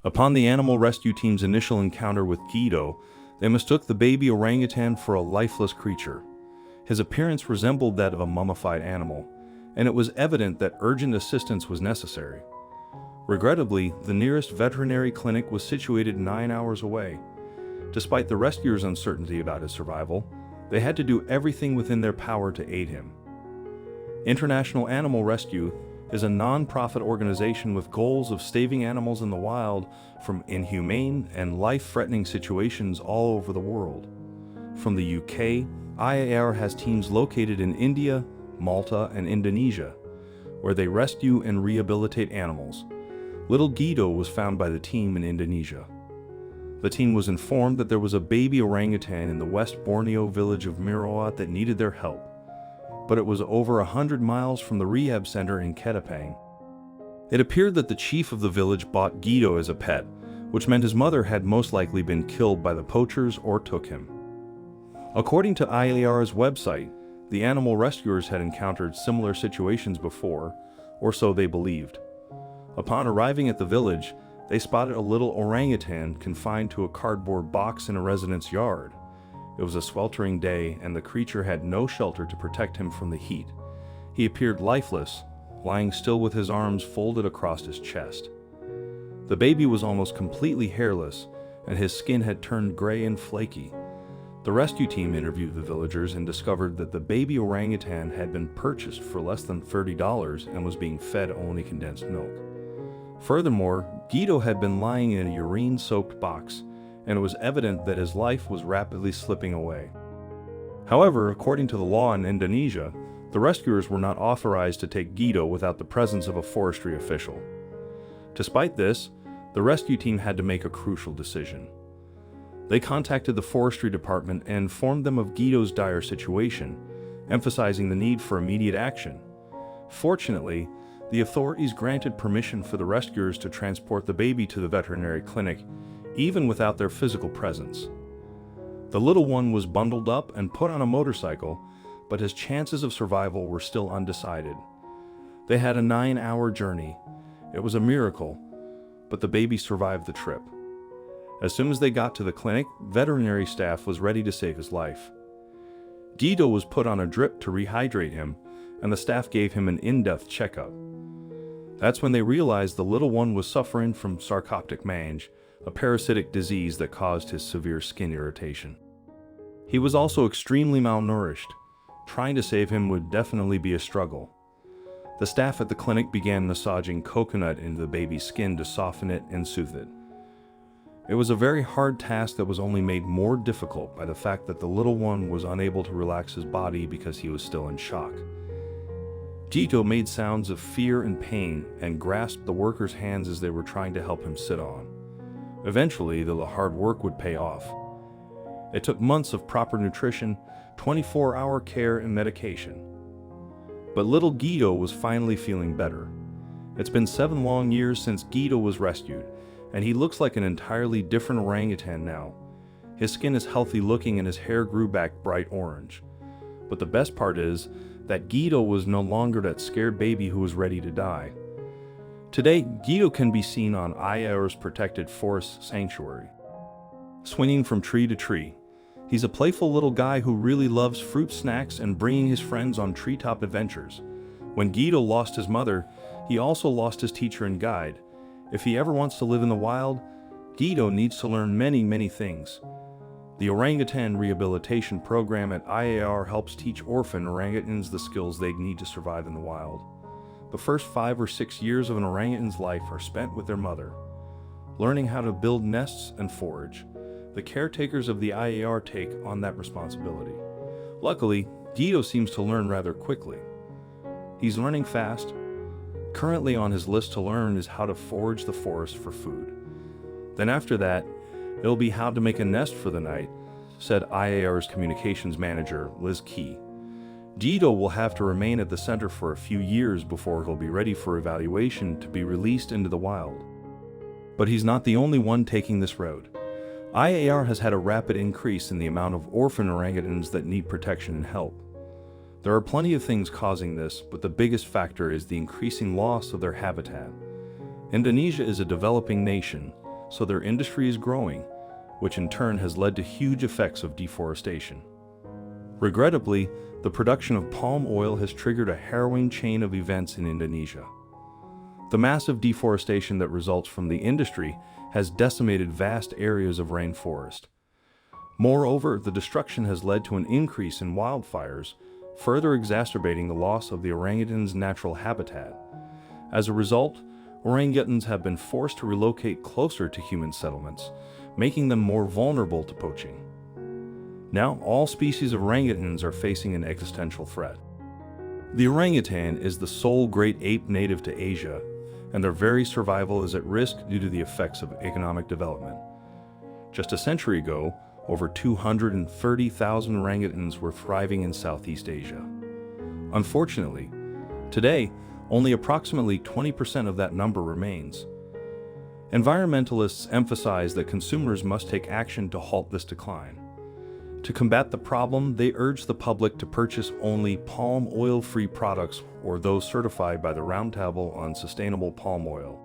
Upon the animal rescue team's initial encounter with Guido, they mistook the baby orangutan for a lifeless creature. His appearance resembled that of a mummified animal, and it was evident that urgent assistance was necessary. Regrettably, the nearest veterinary clinic was situated 9 hours away. Despite the rescuers' uncertainty about his survival, they had to do everything within their power to aid him. International Animal Rescue is a non-profit organization with goals of saving animals in the wild from inhumane and life-threatening situations all over the world. From the UK, IAR has teams located in India, Malta, and Indonesia, where they rescue and rehabilitate animals. Little Guido was found by the team in Indonesia. The team was informed that there was a baby orangutan in the West Borneo village of Merawat that needed their help, but it was over 100 miles from the rehab center in Ketapang. It appeared that the chief of the village bought Guido as a pet, which meant his mother had most likely been killed by the poachers or took him. According to IAR's website, the animal rescuers had encountered similar situations before, or so they believed. Upon arriving at the village, they spotted a little orangutan confined to a cardboard box in a resident's yard. It was a sweltering day, and the creature had no shelter to protect him from the heat. He appeared lifeless, lying still with his arms folded across his chest. The baby was almost completely hairless, and his skin had turned gray and flaky. The rescue team interviewed the villagers and discovered that the baby orangutan had been purchased for less than $30 and was being fed only condensed milk. Furthermore, Guido had been lying in a urine-soaked box, and it was evident that his life was rapidly slipping away. However, according to the law in Indonesia, the rescuers were not authorized to take Guido without the presence of a forestry official. Despite this, the rescue team had to make a crucial decision. They contacted the forestry department and informed them of Guido's dire situation, emphasizing the need for immediate action. Fortunately, the authorities granted permission for the rescuers to transport the baby to the veterinary clinic, even without their physical presence. The little one was bundled up and put on a motorcycle, but his chances of survival were still undecided. They had a 9-hour journey. It was a miracle, but the baby survived the trip. As soon as they got to the clinic, veterinary staff was ready to save his life. Guido was put on a drip to rehydrate him, and the staff gave him an in-depth checkup. That's when they realized the little one was suffering from sarcoptic mange, a parasitic disease that caused his severe skin irritation. He was also extremely malnourished. Trying to save him would definitely be a struggle. The staff at the clinic began massaging coconut into the baby's skin to soften it and soothe it. It was a very hard task that was only made more difficult by the fact that the little one was unable to relax his body because he was still in shock. Guido made sounds of fear and pain and grasped the workers' hands as they were trying to help him sit on. Eventually, the hard work would pay off. It took months of proper nutrition, 24-hour care, and medication. But little Guido was finally feeling better. It's been 7 long years since Guido was rescued, and he looks like an entirely different orangutan now. His skin is healthy looking and his hair grew back bright orange. But the best part is that Guido was no longer that scared baby who was ready to die. Today, Guido can be seen on IAR's protected forest sanctuary, swinging from tree to tree. He's a playful little guy who really loves fruit snacks and bringing his friends on treetop adventures. When Guido lost his mother, he also lost his teacher and guide. If he ever wants to live in the wild, Guido needs to learn many things. The Orangutan Rehabilitation Program at IAR helps teach orphan orangutans the skills they need to survive in the wild. The first 5 or 6 years of an orangutan's life are spent with their mother, learning how to build nests and forage. The caretakers of the IAR take on that responsibility. Luckily, Guido seems to learn rather quickly. He's learning fast. Currently on his list to learn is how to forage the forest for food. Then after that, it'll be how to make a nest for the night, said IAR's communications manager, Liz Key. Guido will have to remain at the center for a few years before he'll be ready for evaluation to be released into the wild. But he's not the only one taking this road. IAR has had a rapid increase in the amount of orphan orangutans that need protection and help. There are plenty of things causing this, but the biggest factor is the increasing loss of their habitat. Indonesia is a developing nation, so their industry is growing, which in turn has led to huge effects of deforestation. Regrettably, the production of palm oil has triggered a harrowing chain of events in Indonesia. The massive deforestation that results from the industry has decimated vast areas of rainforest. Moreover, the destruction has led to an increase in wildfires, further exacerbating the loss of the orangutan's natural habitat. As a result, orangutans have been forced to relocate closer to human settlements, making them more vulnerable to poaching. Now, all species of orangutans are facing an existential threat. The orangutan is the sole great ape native to Asia, and their very survival is at risk due to the effects of economic development. Just a century ago, over 230,000 orangutans were thriving in Southeast Asia. Unfortunately, today, only approximately 20% of that number remains. Environmentalists emphasize that consumers must take action to halt this decline. To combat the problem, they urge the public to purchase only palm oil-free products or those certified by the Roundtable on Sustainable Palm Oil.